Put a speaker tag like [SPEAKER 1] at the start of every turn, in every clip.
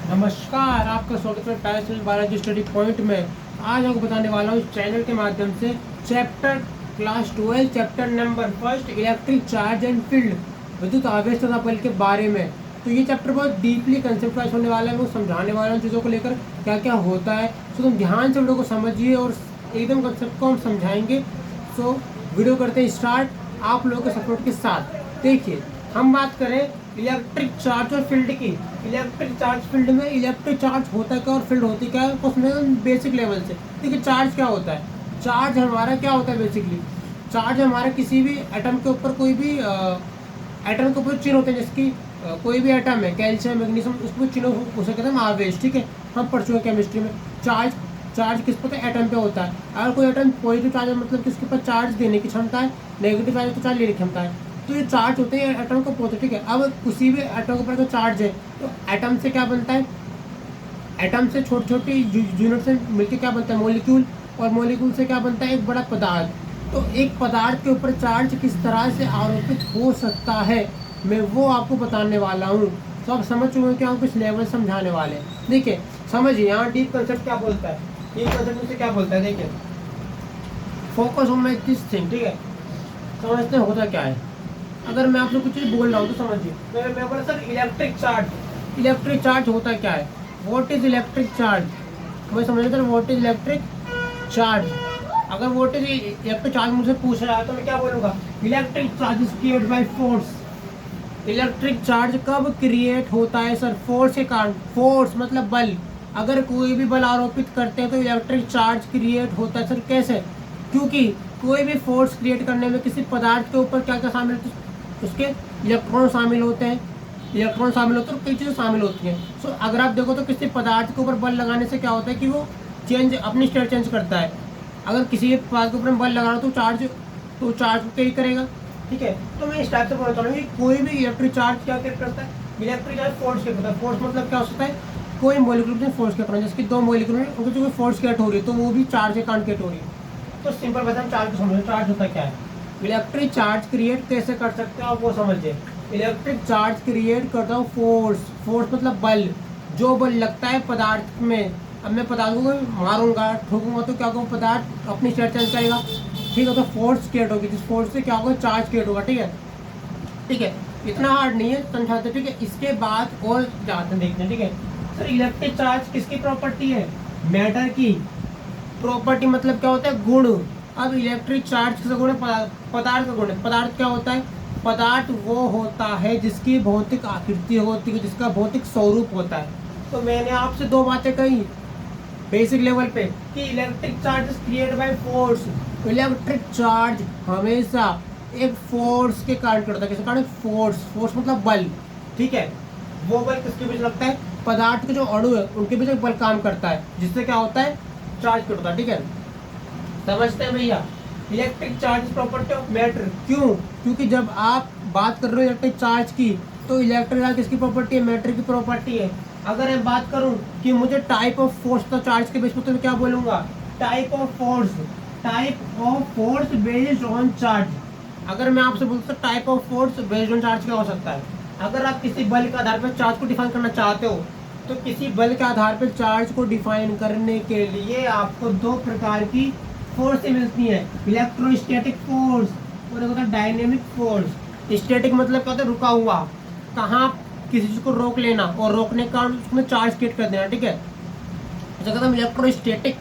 [SPEAKER 1] नमस्कार, आपका स्वागत है पैराशनल बायोलॉजी स्टडी पॉइंट में। आज आपको बताने वाला हूँ इस चैनल के माध्यम से chapter class 12 chapter number first electric charge and field विद्युत आवेश तथा बल के बारे में। तो ये चैप्टर बहुत डीपली कंसेप्टलाइज होने वाला है। मैं समझाने वाला हूँ चीज़ों को लेकर क्या क्या होता है। तो तुम ध्यान से वीडियो को समझिए और एकदम कंसेप्ट को हम समझाएंगे। सो वीडियो करते हैं स्टार्ट आप लोगों के सपोर्ट के साथ। देखिए, हम बात करें इलेक्ट्रिक चार्ज और फील्ड की। इलेक्ट्रिक चार्ज फील्ड में इलेक्ट्रिक चार्ज होता है क्या और फील्ड होती क्या है, उसमें बेसिक लेवल से देखिए चार्ज क्या होता है। चार्ज हमारा क्या होता है बेसिकली, चार्ज हमारा किसी भी एटम के ऊपर कोई भी एटम के ऊपर चिन्ह होते हैं। जिसकी कोई भी एटम है, कैल्शियम मैग्नीशियम, उसको चिन्ह उसे कहते हैं आवेश। ठीक है, हम पढ़ चुके हैं केमिस्ट्री में। चार्ज चार्ज किस पर एटम पे होता है। अगर कोई एटम पॉजिटिव चार्ज है मतलब कि उसके पास चार्ज देने की क्षमता है, नेगेटिव चार्ज तो चार्ज लेने की क्षमता है। तो ये चार्ज होते हैं एटम को पॉजिटिव। ठीक है, अब किसी भी एटम के ऊपर तो चार्ज है तो एटम से क्या बनता है, एटम से छोटी छोटी यूनिट से मिलकर क्या बनता है, मॉलिक्यूल, और मॉलिक्यूल से क्या बनता है, एक बड़ा पदार्थ। तो एक पदार्थ के ऊपर चार्ज किस तरह से आरोपित हो सकता है, मैं वो आपको बताने वाला हूँ। तो आप समझ चुके हैं कि हम कुछ लेवल समझाने वाले हैं। देखिए समझिए, यहाँ डीप कंसेप्ट क्या बोलता है, डीप कंसेप्ट से क्या बोलता है। देखिए, फोकस ऑन दिस थिंग। ठीक है, समझते हैं होता क्या है। अगर मैं आपसे कुछ चीज़ बोल रहा हूँ तो समझिए। मैं बोला sir electric charge, electric charge होता क्या है, व्हाट इज इलेक्ट्रिक चार्ज। मुझे समझ sir what is electric charge. अगर व्हाट इज इलेक्ट्रिक चार्ज मुझसे पूछ रहा है तो मैं क्या बोलूँगा, electric charge is create by force. Electric charge कब क्रिएट होता है सर, फोर्स के कारण। फोर्स मतलब बल। अगर कोई भी बल आरोपित करते हैं तो इलेक्ट्रिक चार्ज क्रिएट होता है सर। कैसे, क्योंकि कोई भी फोर्स क्रिएट करने में किसी पदार्थ के ऊपर क्या क्या शामिल होता है, उसके इलेक्ट्रॉन शामिल होते हैं, इलेक्ट्रॉन शामिल होते हैं और कई चीज़ें शामिल होती हैं। सो अगर आप देखो तो किसी पदार्थ के ऊपर बल लगाने से क्या होता है कि वो चेंज अपनी स्टेट चेंज करता है। अगर किसी भी पदार्थ के ऊपर बल लगाना तो चार्ज को कैरी करेगा। ठीक है, तो मैं इस टाइप से बोलना चाहूँगा कि कोई भी इलेक्ट्रिक चार्ज क्या क्रिएट करता है, इलेक्ट्रिक चार्ज फोर्स क्रिएट करता है। फोर्स मतलब क्या हो सकता है, कोई मॉलिक्यूल में फोर्स क्रिएट करना है, जैसे दो मॉलिक्यूल में उनकी जो फोर्स क्रिएट हो रही है तो वो भी चार्ज के कारण क्रिएट हो रही है। तो सिंपल बात हम चार्ज को समझो, चार्ज होता क्या है। इलेक्ट्रिक चार्ज क्रिएट कैसे कर सकते हो आप वो समझिए। इलेक्ट्रिक चार्ज क्रिएट करता हूँ फोर्स। फोर्स मतलब बल, जो बल लगता है पदार्थ में। अब मैं पदार्थ को मारूंगा, ठोकूंगा तो क्या होगा, पदार्थ अपनी स्टेट चेंज करेगा। ठीक है, तो फोर्स क्रिएट होगी, जिस फोर्स से क्या होगा, चार्ज क्रिएट होगा। ठीक है, ठीक है, इतना हार्ड नहीं है, समझाते। ठीक है, इसके बाद और जाते हैं देखते हैं। ठीक है सर, इलेक्ट्रिक चार्ज किसकी प्रॉपर्टी है, मैटर की प्रॉपर्टी। मतलब क्या होता है, गुण। अब इलेक्ट्रिक चार्ज किसका गुण है, पदार्थ का गुण है। पदार्थ क्या होता है, पदार्थ वो होता है जिसकी भौतिक आकृति होती है, जिसका भौतिक स्वरूप होता है। तो मैंने आपसे दो बातें कही बेसिक लेवल पे कि electric charge is created by force. Electric charge हमेशा एक फोर्स के कारण करता है। किसके कारण, फोर्स। फोर्स मतलब बल। ठीक है, वो बल किसके बीच लगता है, पदार्थ के जो अणु है उनके बीच एक बल काम करता है, जिससे क्या होता है, चार्ज क्रिएट होता है। ठीक है, समझते हैं भैया। Electric charge property of matter. क्यों, क्योंकि जब आप बात कर रहे हो इलेक्ट्रिक चार्ज की तो इलेक्ट्रिक चार्ज किसकी प्रॉपर्टी है, मैटर की प्रॉपर्टी है। अगर मैं बात करूं कि मुझे टाइप ऑफ फोर्स तो चार्ज के बेस पर, तो मैं क्या बोलूंगा, type of force, type of force based on charge. अगर मैं आपसे बोलता हूँ type of force based on charge क्या हो सकता है। अगर आप किसी बल के आधार पर चार्ज को डिफाइन करना चाहते हो तो किसी बल के आधार पर चार्ज को डिफाइन करने के लिए आपको दो प्रकार की फोर्स मिलती है, इलेक्ट्रोस्टैटिक फोर्स और एक होता है डायनेमिक फोर्स। स्टैटिक मतलब क्या होता है, रुका हुआ, कहाँ किसी चीज को रोक लेना और रोकने का उसमें चार्ज क्रिएट कर देना। ठीक है, जैसे कहते हैं इलेक्ट्रोस्टैटिक,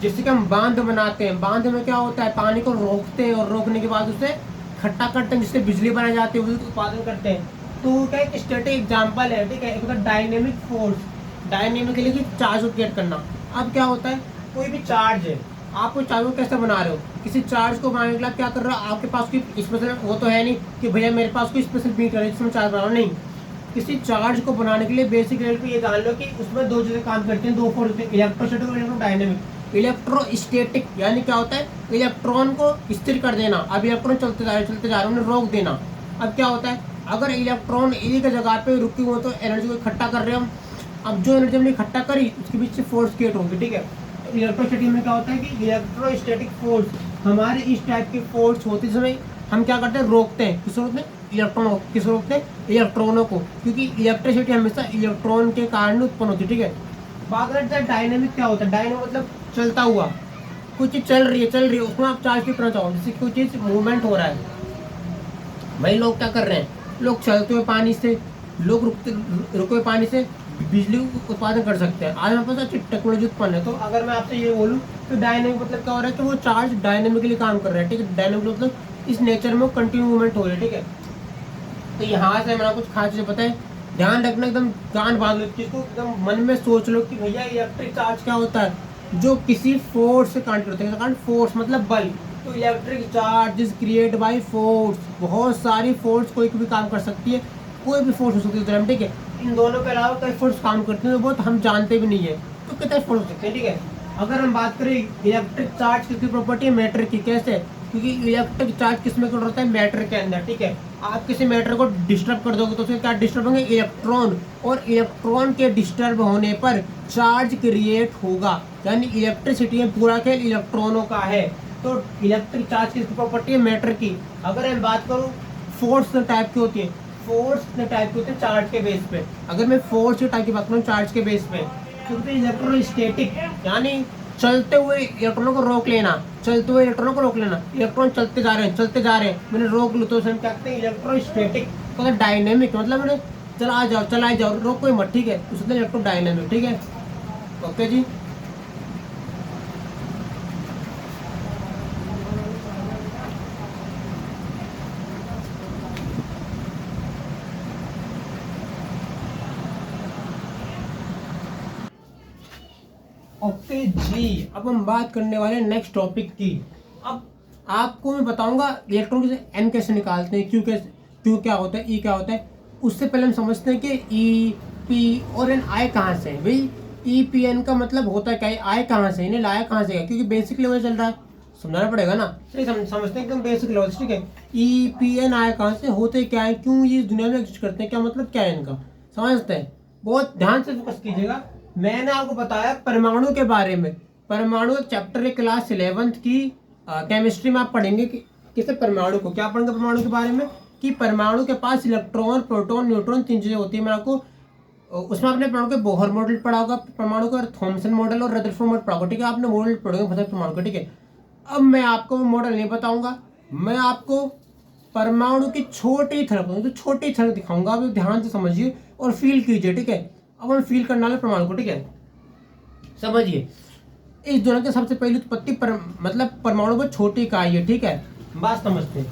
[SPEAKER 1] जिससे कि हम बांध बनाते हैं। बांध में क्या होता है, पानी को रोकते हैं और रोकने के बाद उसे इकट्ठा करते हैं, जिससे बिजली बनाई जाती है, उसका उत्पादन करते हैं। तो क्या एक स्टैटिक एग्जाम्पल है। ठीक है, एक होता है डायनेमिक फोर्स, डायनेमिक के लिए चार्ज को क्रिएट करना। अब क्या होता है, कोई भी चार्ज है, आप कोई चार्ज को कैसे बना रहे हो, किसी चार्ज को बनाने के लिए क्या कर रहे हो, आपके पास कोई स्पेशल वो तो है नहीं कि भैया मेरे पास कोई स्पेशल मीटर है जिसमें चार्ज बना रहा हूं। नहीं, किसी चार्ज को बनाने के लिए बेसिक लेवल पे ये जान लो कि उसमें दो चीजें काम करती हैं, दो फोर्स होते हैं, इलेक्ट्रोस्टैटिक और इलेक्ट्रोडायनेमिक। इलेक्ट्रोस्टैटिक यानी क्या होता है, इलेक्ट्रॉन को स्थिर कर देना। अब इलेक्ट्रॉन चलते जा रहे हैं, उन्हें रोक देना। अब क्या होता है, अगर इलेक्ट्रॉन एक जगह पे रुके हुए तो एनर्जी को इकट्ठा कर रहे हम। अब जो एनर्जी हमने इकट्ठा करी उसके बीच से फोर्स क्रिएट होगी। ठीक है, इलेक्ट्रोस्टैटिक में क्या होता है कि इलेक्ट्रोस्टैटिक फोर्स हमारे इस टाइप की फोर्स होती समय हम क्या करते हैं, रोकते हैं। किस रूप में, इलेक्ट्रॉन किसको रोकते हैं? इलेक्ट्रॉनों को, क्योंकि इलेक्ट्रिसिटी हमेशा इलेक्ट्रॉन के कारण उत्पन्न होती है, ठीक है। बात करें डायनेमिक क्या होता है? डायनेमिक मतलब चलता हुआ, कुछ चीज चल रही है उसमें आप चार्ज कितना चाहो, जैसे कोई चीज मूवमेंट हो रहा है। भाई लोग क्या कर रहे हैं, लोग चलते हुए पानी से, लोग रुके हुए पानी से बिजली उत्पादन कर सकते हैं। आज हमारे पास अच्छी टेक्नोलॉजी उत्पन्न है। तो अगर मैं आपसे ये बोलूँ तो डायनेमिक मतलब क्या हो रहा है कि वो चार्ज डायनेमिकली काम कर रहा है, ठीक है। डायनेमिक मतलब इस नेचर में कंटिन्यू मूवमेंट हो रही है, ठीक है। तो यहाँ से हमारा कुछ खास चीज़ पता है, ध्यान रखना, एकदम कान बांध लो इसको, एकदम मन में सोच लो कि भैया इलेक्ट्रिक चार्ज क्या होता है, जो किसी फोर्स से कांटेक्ट होता है। फोर्स मतलब बल। तो electric charge is create by force. बहुत सारी फोर्स कोई भी काम कर सकती है, कोई भी फोर्स हो सकती है दुनिया में, ठीक है। इन दोनों के अलावा कई फोर्स काम करते हैं तो बहुत हम जानते भी नहीं है, तो कितने फोर्स हो सकते हैं, ठीक है। अगर हम बात करें इलेक्ट्रिक चार्ज किसकी प्रॉपर्टी है? मैटर की। कैसे? क्योंकि इलेक्ट्रिक चार्ज किस में होता है? मैटर के अंदर, ठीक है। आप किसी मैटर को डिस्टर्ब कर दोगे तो उसके क्या डिस्टर्ब होंगे? इलेक्ट्रॉन। और इलेक्ट्रॉन के डिस्टर्ब होने पर चार्ज क्रिएट होगा, यानी इलेक्ट्रिसिटी में पूरा खेल इलेक्ट्रॉनों का है। तो इलेक्ट्रिक चार्ज किसकी प्रॉपर्टी है? मैटर की। अगर मैं बात करूँ फोर्स टाइप की होती है, फोर्स टाइप की होती है चार्ज के बेस पे। अगर मैं फोर्स टाइप की बात करूँ चार्ज के बेस पे, क्योंकि इलेक्ट्रोस्टैटिक यानी चलते हुए इलेक्ट्रॉनों को रोक लेना, चलते हुए इलेक्ट्रॉनों को रोक लेना। इलेक्ट्रॉन चलते जा रहे हैं, मैंने रोक लो तो हम कहते हैं इलेक्ट्रोस्टैटिक। तो डायनेमिक मतलब मैंने चला जाओ रोको ही मत, ठीक है, उसमें इलेक्ट्रो डायनेमिक, ठीक है। ओके जी। ओके जी, अब हम बात करने वाले हैं नेक्स्ट टॉपिक की। अब आपको मैं बताऊंगा इलेक्ट्रॉन से एन कैसे निकालते हैं, क्यू क्या होता है, ई क्या होता है। उससे पहले हम समझते हैं कि ई, पी और एन आए कहाँ से हैं। भाई ई पी एन का मतलब होता है क्या, आए कहाँ से, इन्हें लाया कहाँ से है, क्योंकि बेसिक लेवल चल रहा है, समझाना पड़ेगा ना। सही समझते हैं एकदम बेसिक लेवल, ठीक है। ई पी एन आए कहाँ से, होते क्या है, क्यों ये दुनिया में एग्जिस्ट करते हैं, क्या मतलब क्या है इनका, समझते हैं। बहुत ध्यान से फोकस कीजिएगा। मैंने आपको बताया परमाणु के बारे में। परमाणु चैप्टर है क्लास 11th की केमिस्ट्री में आप पढ़ेंगे कि किसे परमाणु को क्या पढ़ेंगे, परमाणु के बारे में कि परमाणु के पास इलेक्ट्रॉन, प्रोटॉन, न्यूट्रॉन, तीन चीजें होती है। मैं आपको उसमें आपने पढ़ोगे बोहर मॉडल पढ़ा होगा परमाणु का, थॉमसन मॉडल और रदरफोर्ड मॉडल पढ़ा होगा, ठीक है। आपने मॉडल पढ़ोगे परमाणु का, ठीक है। अब मैं आपको मॉडल नहीं बताऊंगा, मैं आपको परमाणु की छोटी तो छोटी थलक दिखाऊंगा। आप ध्यान से समझिए और फील कीजिए, ठीक है। अब हम फील करने वाले परमाणु को, ठीक है। समझिए, इस दुनिया की सबसे पहली उत्पत्ति मतलब परमाणु में छोटी इकाई है, ठीक है। बात समझते हैं।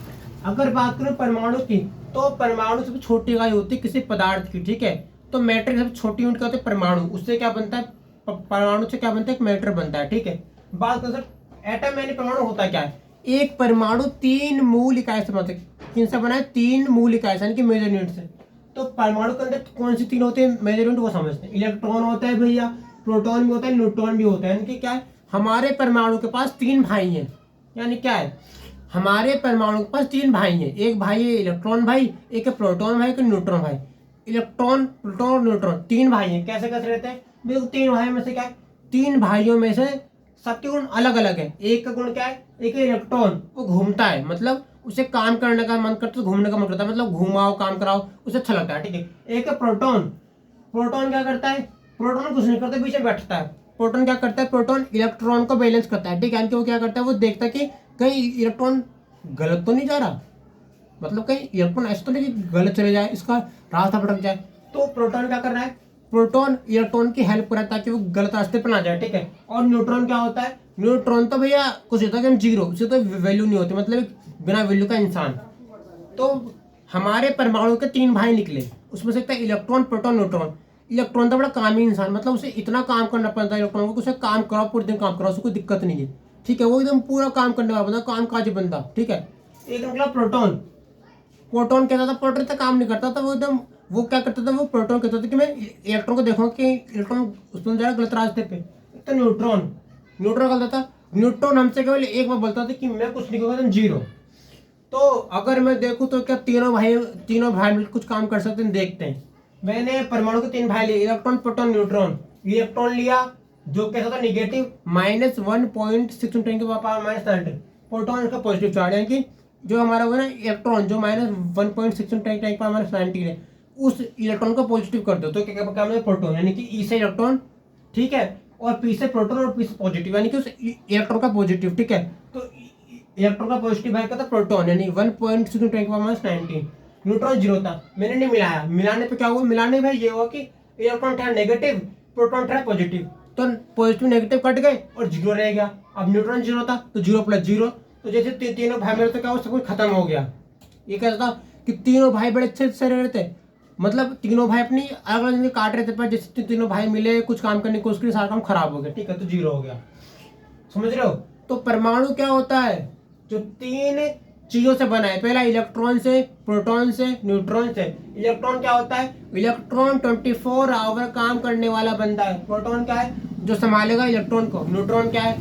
[SPEAKER 1] अगर बात करें परमाणु की, तो परमाणु सबसे छोटी इकाई होती है किसी पदार्थ की, ठीक है। तो मैटर की सबसे छोटी यूनिट क्या होती है? परमाणु। उससे क्या बनता है? परमाणु से क्या बनता है? एक मैटर बनता है, ठीक है। बात करें सर एटम यानी परमाणु होता क्या है? एक परमाणु तीन मूल इकाई से बनता है। किनसे बना है? तीन मूल इकाई यानी कि मेजर यूनिट से। तो परमाणु के अंदर कौन सी तीन होते हैं मेजर यूनिट, वो समझते हैं। इलेक्ट्रॉन होता है भैया, प्रोटॉन भी होता है, न्यूट्रॉन भी होता है। यानी कि क्या है, हमारे परमाणु के पास तीन भाई हैं। यानी क्या है, हमारे परमाणु के पास तीन भाई हैं। एक भाई है इलेक्ट्रॉन भाई, एक है प्रोटॉन भाई, एक है न्यूट्रॉन भाई। इलेक्ट्रॉन, प्रोटॉन, न्यूट्रॉन तीन भाई हैं। कैसे कैसे रहते हैं? देखो तीन भाइयों में से क्या है, तीन भाइयों में से सबके गुण अलग अलग है। एक का गुण क्या है? एक है इलेक्ट्रॉन, वो घूमता है, मतलब उसे काम करने का मन करता है, घूमने का मन करता है, मतलब घुमाओ काम कराओ उसे अच्छा लगता है, ठीक है। एक है प्रोटॉन। प्रोटॉन क्या करता है? प्रोटॉन कुछ नहीं करता, पीछे बैठता है। प्रोटॉन क्या करता है? प्रोटॉन इलेक्ट्रॉन को बैलेंस करता है, ठीक है। वो क्या करता है? वो देखता है कि कहीं इलेक्ट्रॉन गलत तो नहीं जा रहा, मतलब कहीं इलेक्ट्रॉन ऐसा तो नहीं कि गलत चले जाए, इसका रास्ता भटक जाए। तो प्रोटॉन क्या कर रहा है? प्रोटॉन इलेक्ट्रॉन की हेल्प कर रहा है ताकि वो गलत रास्ते पर ना जाए, ठीक है। और न्यूट्रॉन क्या होता है? न्यूट्रॉन तो भैया कुछ होता है जीरो, उसे तो वैल्यू नहीं होती, मतलब बिना वैल्यू का इंसान। तो हमारे परमाणु के तीन भाई निकले, उसमें से एक था इलेक्ट्रॉन, प्रोटॉन, न्यूट्रॉन। इलेक्ट्रॉन तो बड़ा कामी इंसान, मतलब उसे इतना काम करना पड़ता है इलेक्ट्रॉन को, उसे काम कराओ पूरे दिन काम कराओ, उसे कोई दिक्कत नहीं है, ठीक है। वो एकदम पूरा काम करने वाला बंदा, काम काज बंदा, ठीक है। एक निकला प्रोटॉन। प्रोटॉन कहता था, प्रोटॉन तो काम नहीं करता था, वो एकदम वो क्या करता था, वो प्रोटॉन कहता था कि मैं इलेक्ट्रॉन को देखूंगा कि इलेक्ट्रॉन उसमें जा रहा गलत रास्ते पे। तो न्यूट्रॉन, न्यूट्रॉन कहता था, न्यूट्रॉन हमसे केवल एक बार बोलता था कि मैं कुछ नहीं करूँगा, तुम जीरो। तो अगर मैं देखूं तो क्या तीनों भाई मिलकर कुछ काम कर सकते हैं? देखते हैं। मैंने परमाणु के तीन भाई लिए, इलेक्ट्रॉन, प्रोटॉन, न्यूट्रॉन। इलेक्ट्रॉन लिया जो कैसा था? निगेटिव, -1.6 × 10⁻⁻⁰। प्रोटॉन इसका पॉजिटिव चार्ज, यानी कि जो हमारा होगा ना इलेक्ट्रॉन जो -1.6 × 10⁻⁹ है, उस इलेक्ट्रॉन को पॉजिटिव कर दो तो क्या क्या है प्रोटॉन, यानी कि ई से इलेक्ट्रॉन, ठीक है, और पी से प्रोटॉन और पी से पॉजिटिव, यानी कि उस इलेक्ट्रॉन का पॉजिटिव, ठीक है। तो इलेक्ट्रॉन का पॉजिटिव है क्या था प्रोटॉन, यानी 1.6 × 10⁻⁹। न्यूट्रॉन जीरो था, मैंने नहीं मिलाया, मिलाने पे क्या हुआ, मिलाने में ये हुआ कि इलेक्ट्रॉन था नेगेटिव, प्रोटॉन था पॉजिटिव, तो पॉजिटिव नेगेटिव कट गए और जीरो रह गया। अब न्यूट्रॉन जीरो था तो 0 + 0, तो जैसे तीनों भाई मेरे तो क्या हुआ, सब कुछ खत्म हो गया। ये कहता था कि तीनों भाई बड़े अच्छे से रह रहे थे, मतलब तीनों भाई अपनी अलग अलग जिंदगी काट रहे थे, पर जैसे तीनों भाई मिले कुछ काम करने की कोशिश की, सारा काम खराब हो गया, ठीक है, तो जीरो हो गया। समझ रहे हो। तो परमाणु क्या होता है, जो 3 चीजों से बना है, पहला इलेक्ट्रॉन से, प्रोटॉन से, न्यूट्रॉन से। इलेक्ट्रॉन क्या होता है, इलेक्ट्रॉन 24 आवर काम करने वाला बंदा है। प्रोटॉन क्या है, जो संभालेगा इलेक्ट्रॉन को। न्यूट्रॉन क्या है,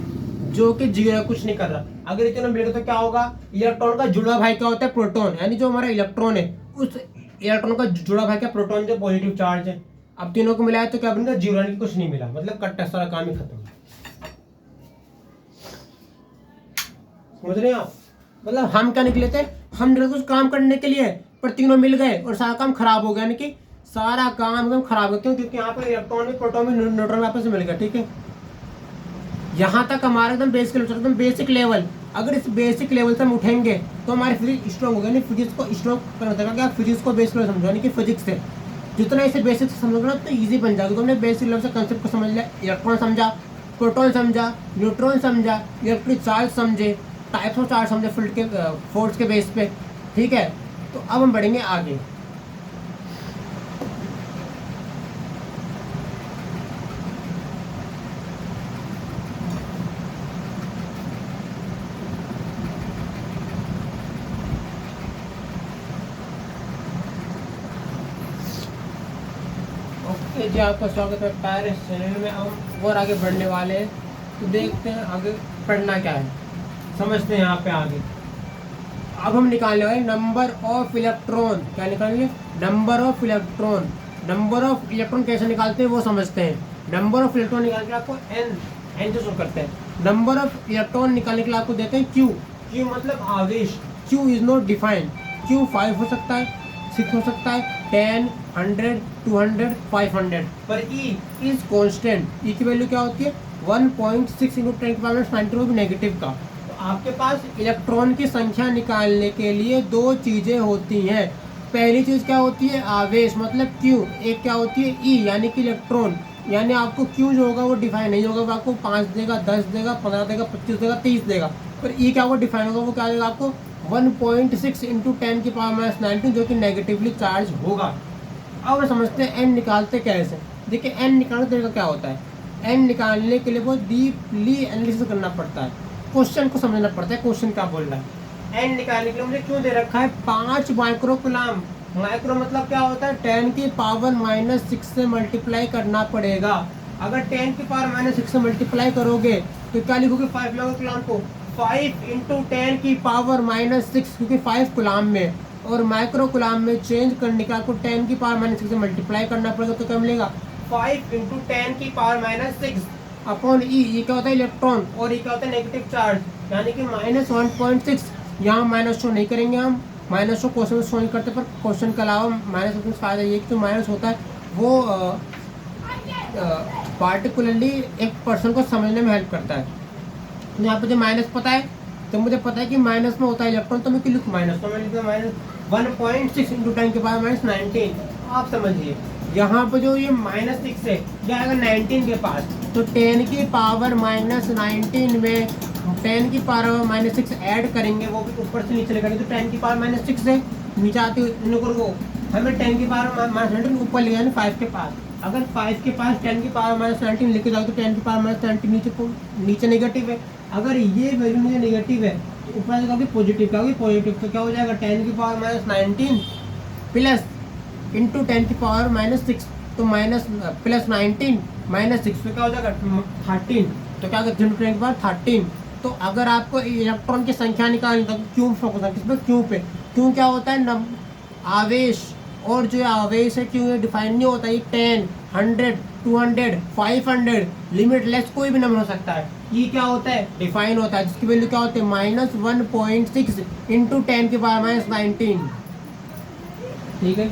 [SPEAKER 1] जो कि जीरो, कुछ नहीं कर रहा। अगर इतने मिलेगा तो क्या होगा, इलेक्ट्रॉन का जुड़ा भाई क्या होता है, प्रोटॉन, यानी जो हमारा इलेक्ट्रॉन है उस इलेक्ट्रॉन का जुड़ा भाई क्या, प्रोटॉन, जो पॉजिटिव चार्ज है। अब तीनों को मिलाया तो क्या बनेगा, जीरो, यानी कुछ नहीं मिला, मतलब कट्टा, सारा काम ही खत्म। समझ रहे हैं आप, मतलब हम क्या निकले थे, हम निकले कुछ काम करने के लिए, पर तीनों मिल गए और सारा काम खराब हो गया, यानी कि सारा काम एकदम खराब हो गया। क्यों, क्योंकि यहाँ पर इलेक्ट्रॉन में, प्रोटॉन में, न्यूट्रॉन में आपस में मिल गया, ठीक है। यहाँ तक हमारा एकदम बेसिक लेवल, एकदम बेसिक लेवल। अगर इस बेसिक लेवल से हम उठेंगे तो हमारी फिजिक्स स्ट्रॉन्ग होगी, यानी फिजिक्स को स्ट्रॉन्ग करना होगा। क्या, फिजिक्स को बेसिक लेवल समझो, यानी कि फिजिक्स से जितना इसे बेसिक से समझोगे ना तो ईजी बन जाएगा। तो हमने बेसिक लेवल से कंसेप्ट को समझ लिया, इलेक्ट्रॉन समझा, प्रोटॉन समझा, न्यूट्रॉन समझा, इलेक्ट्रिक चार्ज समझे, टाइप्स ऑफ चार्ज समझे फील्ड के फोर्स के बेस पे, ठीक है। तो अब हम बढ़ेंगे आगे। ओके जी, आपका स्वागत है पैरिस चैनल में। हम और आगे बढ़ने वाले हैं, तो देखते हैं आगे पढ़ना क्या है, समझते हैं यहाँ पे आगे। अब हम निकालने वाले नंबर ऑफ इलेक्ट्रॉन। क्या निकालेंगे, number of electron. Number of electron कैसे निकालते हैं वो समझते हैं। नंबर ऑफ इलेक्ट्रॉन निकालने के लिए आपको एन से शुरू करते हैं। नंबर ऑफ इलेक्ट्रॉन निकालने के लिए आपको देते हैं क्यू। क्यू मतलब आवेश। Q is not defined. Q 5 हो सकता है, 6 हो सकता है, 10, 100, 200, 500, पर ई इज कॉन्स्टेंट। ई की वैल्यू क्या होती है, 1.6 × 10⁻⁹ वो भी नेगेटिव का। आपके पास इलेक्ट्रॉन की संख्या निकालने के लिए 2 चीजें होती हैं। पहली चीज क्या होती है, आवेश मतलब क्यू। एक क्या होती है, ई यानी कि इलेक्ट्रॉन। यानी आपको क्यू जो होगा वो डिफाइन नहीं होगा, वो आपको 5 देगा, 10 देगा, 15 देगा, 25 देगा, 30 देगा। पर ई क्या वो डिफाइन होगा, वो क्या देगा आपको 1.6 × 10⁻⁹, जो कि नेगेटिवली चार्ज होगा। अब समझते हैं एन निकालते कैसे। देखिए एन निकालने का तरीका क्या होता है। एन निकालने के लिए बहुत डीपली एनालिसिस करना पड़ता है, क्वेश्चन को समझना पड़ता है, क्वेश्चन क्या बोल रहा है। एन निकालने के लिए मुझे क्यों दे रखा है 5 माइक्रोकुलाम। माइक्रो मतलब क्या होता है, 10⁻⁻6 से मल्टीप्लाई करना पड़ेगा। अगर 10⁻⁻6 से मल्टीप्लाई करोगे तो क्या लिखोगे 5 माइक्रोकुलाम को, 5 × 10⁻⁻6, क्योंकि 5 कुलाम में और माइक्रोकुलाम में चेंज करने का आपको 10⁻⁻6 से मल्टीप्लाई करना पड़ेगा। तो क्या मिलेगा 5 × 10⁻⁻6 अपॉन ई। क्या होता है इलेक्ट्रॉन, और ई क्या होता है नेगेटिव चार्ज, यानी कि -1.6। यहाँ माइनस शो नहीं करेंगे हम, माइनस शो क्वेश्चन में शो नहीं करते, पर क्वेश्चन के अलावा माइनस का फायदा ये कि जो माइनस होता है वो पार्टिकुलरली एक पर्सन को समझने में हेल्प करता है। यहाँ पे जो माइनस पता है, तो मुझे पता है कि माइनस में होता है इलेक्ट्रॉन, तो मैं क्यों लिखूँ माइनस, तो मैं लिखूँ -1.6 × 10⁻⁻19। आप समझिए यहाँ पर जो ये -6 है, यह आएगा 19 के पास, तो 10⁻⁻19 में 10⁻⁻6 ऐड करेंगे, वो भी ऊपर से नीचे लेकर, तो 10⁻⁻6 से नीचे आते वो हमें 10⁻⁻19 ऊपर ले जाना 5 के पास। अगर 5 के पास 10⁻⁻19 लेके जाओ तो 10⁻⁻19 नीचे नेगेटिव है। अगर ये वैल्यू नीचे नेगेटिव है तो ऊपर जाएगा पॉजिटिव, क्या होगी पॉजिटिव, तो क्या हो जाएगा 10⁻⁻19 प्लस इंटू 10⁻⁻6, तो माइनस प्लस 19 -6, तो क्या हो जाएगा 13, तो क्या होगा 10⁻13। तो अगर आपको इलेक्ट्रॉन की संख्या निकालनी तो क्यों फोकस है, किस पे, क्यों पे। क्यों क्या होता है आवेश, और जो आवेश है क्यों ये डिफाइन नहीं होता, ये 10, 100, 200, 500 लिमिटलेस कोई भी नंबर हो सकता है। ई क्या होता है, डिफाइन होता है, जिसकी वैल्यू क्या होती है -1.6 इंटू 10⁻19। ठीक है।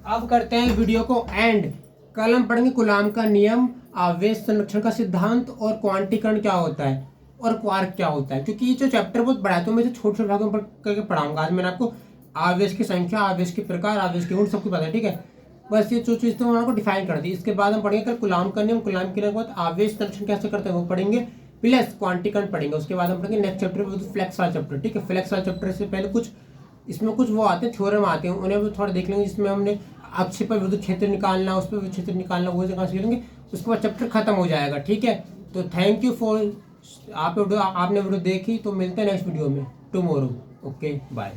[SPEAKER 1] अब करते हैं वीडियो को एंड। कल हम पढ़ेंगे कूलाम का नियम, आवेश संरक्षण का सिद्धांत और क्वांटीकरण क्या होता है और क्वार्क क्या होता है, क्योंकि ये जो चैप्टर बहुत बड़ा है तो मैं छोटे छोटे भागों में करके पढ़ाऊंगा। आज मैंने आपको आवेश की संख्या, आवेश के प्रकार, आवेश के गुण सब कुछ पता है, ठीक है। बस ये जो चीज़ तो मैंने आपको डिफाइन कर दी। इसके बाद हम पढ़ेंगे कल कूलाम का नियम, कूलाम के नियम के बाद आवेश संरक्षण कैसे करते हैं वो पढ़ेंगे, प्लस क्वांटीकरण पढ़ेंगे। उसके बाद हम पढ़ेंगे नेक्स्ट चैप्टर फ्लैक्स वाला चैप्टर, ठीक है। फ्लैक्स वाला चैप्टर से पहले कुछ इसमें कुछ वो आते हैं, थ्योरम आते हैं, उन्हें भी थोड़ा देख लेंगे, जिसमें हमने अक्ष पर विद्युत क्षेत्र निकालना, उस पर विद्युत क्षेत्र निकालना, वो जगह सीखेंगे। उसके बाद चैप्टर खत्म हो जाएगा, ठीक है। तो थैंक यू फॉर आपने वीडियो देखी। तो मिलते हैं नेक्स्ट वीडियो में टुमारो। Okay bye.